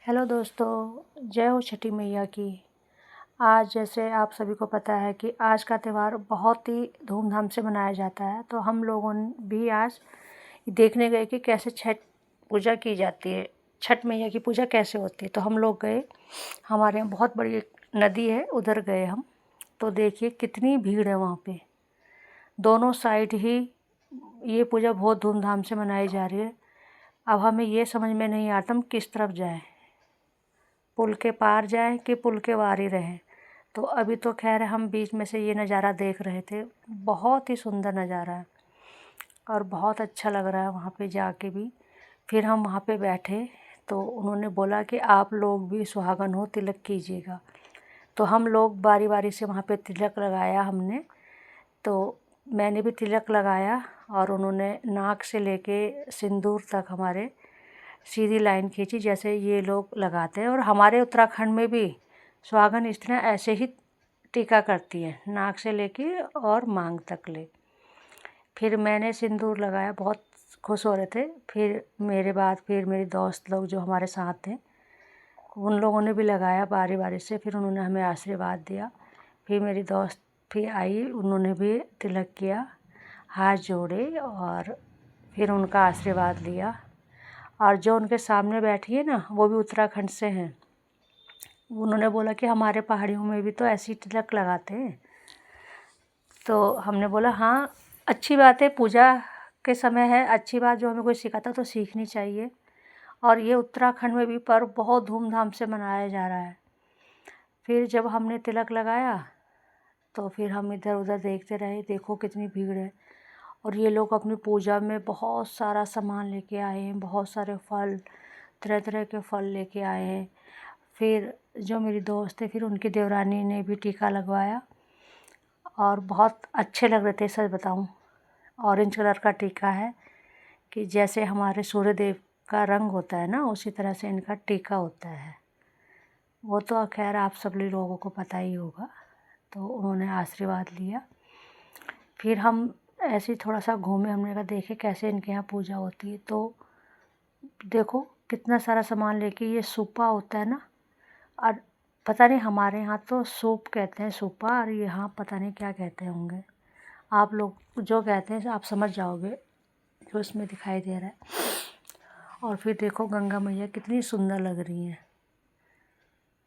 Hello दोस्तों, जय हो छठी मैया की। आज जैसे आप सभी को पता है कि आज का त्यौहार बहुत ही धूमधाम से मनाया जाता है, तो हम लोगों ने भी आज देखने गए कि कैसे छठ पूजा की जाती है, छठ मैया की पूजा कैसे होती है। तो हम लोग गए, हमारे यहाँ बहुत बड़ी एक नदी है, उधर गए हम। तो देखिए कितनी भीड़ है वहाँ पे, दोनों साइड ही ये पूजा बहुत धूमधाम से मनाई जा रही है। अब हमें ये समझ में नहीं आता हम किस तरफ जाएं, पुल के पार जाएं कि पुल के वार ही रहें। तो अभी तो खैर हम बीच में से ये नज़ारा देख रहे थे, बहुत ही सुंदर नज़ारा है और बहुत अच्छा लग रहा है वहाँ पे जाके भी। फिर हम वहाँ पे बैठे तो उन्होंने बोला कि आप लोग भी सुहागन हो, तिलक कीजिएगा। तो हम लोग बारी बारी से वहाँ पे तिलक लगाया हमने। तो मैंने भी तिलक लगाया और उन्होंने नाक से लेके सिंदूर तक हमारे सीधी लाइन खींची जैसे ये लोग लगाते हैं। और हमारे उत्तराखंड में भी सुहागन स्त्रियाँ ऐसे ही टीका करती हैं, नाक से लेके और मांग तक ले। फिर मैंने सिंदूर लगाया, बहुत खुश हो रहे थे। फिर मेरे बाद फिर मेरे दोस्त लोग जो हमारे साथ थे उन लोगों ने भी लगाया बारी बारी से। फिर उन्होंने हमें आशीर्वाद दिया। फिर मेरी दोस्त भी आई, उन्होंने भी तिलक किया, हाथ जोड़े और फिर उनका आशीर्वाद लिया। और जो उनके सामने बैठी है ना, वो भी उत्तराखंड से हैं। उन्होंने बोला कि हमारे पहाड़ियों में भी तो ऐसी तिलक लगाते हैं। तो हमने बोला हाँ, अच्छी बात है, पूजा के समय है, अच्छी बात, जो हमें कोई सिखाता तो सीखनी चाहिए। और ये उत्तराखंड में भी पर्व बहुत धूमधाम से मनाया जा रहा है। फिर जब हमने तिलक लगाया तो फिर हम इधर उधर देखते रहे, देखो कितनी भीड़ है। और ये लोग अपनी पूजा में बहुत सारा सामान लेके आए हैं, बहुत सारे फल, तरह तरह के फल लेके आए हैं। फिर जो मेरी दोस्त है, फिर उनकी देवरानी ने भी टीका लगवाया और बहुत अच्छे लग रहे थे। सच बताऊं, ऑरेंज कलर का टीका है कि जैसे हमारे सूर्य देव का रंग होता है ना, उसी तरह से इनका टीका होता है। वो तो खैर आप सब लोगों को पता ही होगा। तो उन्होंने आशीर्वाद लिया। फिर हम ऐसे ही थोड़ा सा घूमे, हमने कहा देखे कैसे इनके यहाँ पूजा होती है। तो देखो कितना सारा सामान लेके, ये सूपा होता है ना, और पता नहीं हमारे यहाँ तो सूप कहते हैं, सूपा, और यहाँ पता नहीं क्या कहते होंगे। आप लोग जो कहते हैं आप समझ जाओगे, जो इसमें दिखाई दे रहा है। और फिर देखो गंगा मैया कितनी सुंदर लग रही हैं,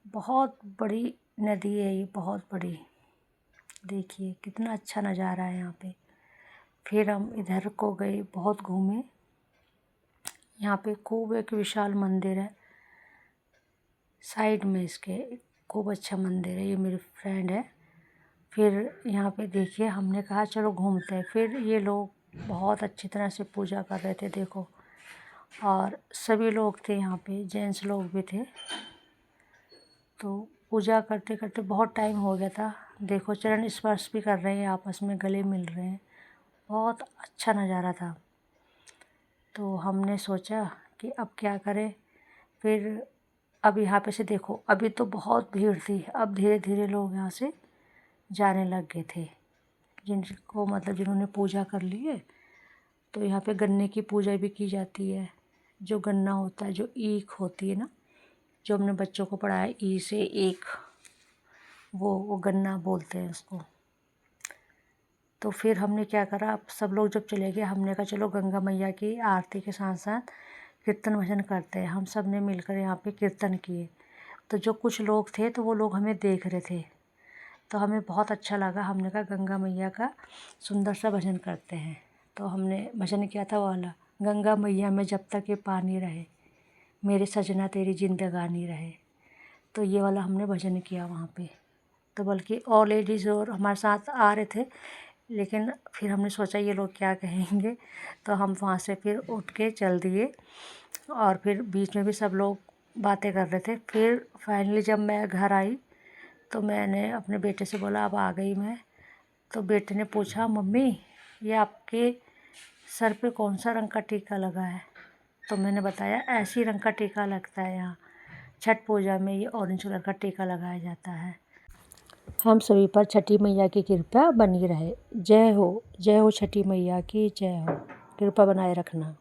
बहुत बड़ी नदी है ये, बहुत बड़ी। देखिए कितना अच्छा नज़ारा है यहाँ पे। फिर हम इधर को गए, बहुत घूमे। यहाँ पे खूब एक विशाल मंदिर है साइड में, इसके खूब अच्छा मंदिर है। ये मेरी फ्रेंड है। फिर यहाँ पे देखिए हमने कहा चलो घूमते हैं। फिर ये लोग बहुत अच्छी तरह से पूजा कर रहे थे, देखो। और सभी लोग थे यहाँ पे, जेंट्स लोग भी थे। तो पूजा करते करते बहुत टाइम हो गया था। देखो चरण स्पर्श भी कर रहे हैं, आपस में गले मिल रहे हैं, बहुत अच्छा नज़ारा था। तो हमने सोचा कि अब क्या करें। फिर अब यहाँ पे से देखो, अभी तो बहुत भीड़ थी, अब धीरे धीरे लोग यहाँ से जाने लग गए थे, जिनको मतलब जिन्होंने पूजा कर ली है। तो यहाँ पे गन्ने की पूजा भी की जाती है। जो गन्ना होता है, जो ईख होती है ना, जो हमने बच्चों को पढ़ाया, ई से ईख, वो गन्ना बोलते हैं उसको। तो फिर हमने क्या करा, अब सब लोग जब चले गए, हमने कहा चलो गंगा मैया की आरती के साथ साथ कीर्तन भजन करते हैं। हम सब ने मिलकर यहाँ पे कीर्तन किए। तो जो कुछ लोग थे तो वो लोग हमें देख रहे थे, तो हमें बहुत अच्छा लगा। हमने कहा गंगा मैया का सुंदर सा भजन करते हैं। तो हमने भजन किया था वाला, गंगा मैया में जब तक ये पानी रहे, मेरे सजना तेरी जिंदगानी रहे। तो ये वाला हमने भजन किया वहाँ पे। तो बल्कि और लेडीज़ और हमारे साथ आ रहे थे, लेकिन फिर हमने सोचा ये लोग क्या कहेंगे, तो हम वहाँ से फिर उठ के चल दिए। और फिर बीच में भी सब लोग बातें कर रहे थे। फिर फाइनली जब मैं घर आई तो मैंने अपने बेटे से बोला अब आ गई मैं। तो बेटे ने पूछा मम्मी ये आपके सर पे कौन सा रंग का टीका लगा है। तो मैंने बताया ऐसी रंग का टीका लगता है यहाँ छठ पूजा में, ये ऑरेंज कलर का टीका लगाया जाता है। हम सभी पर छठी मैया की कृपा बनी रहे। जय हो छठी मैया की, जय हो। कृपा बनाए रखना।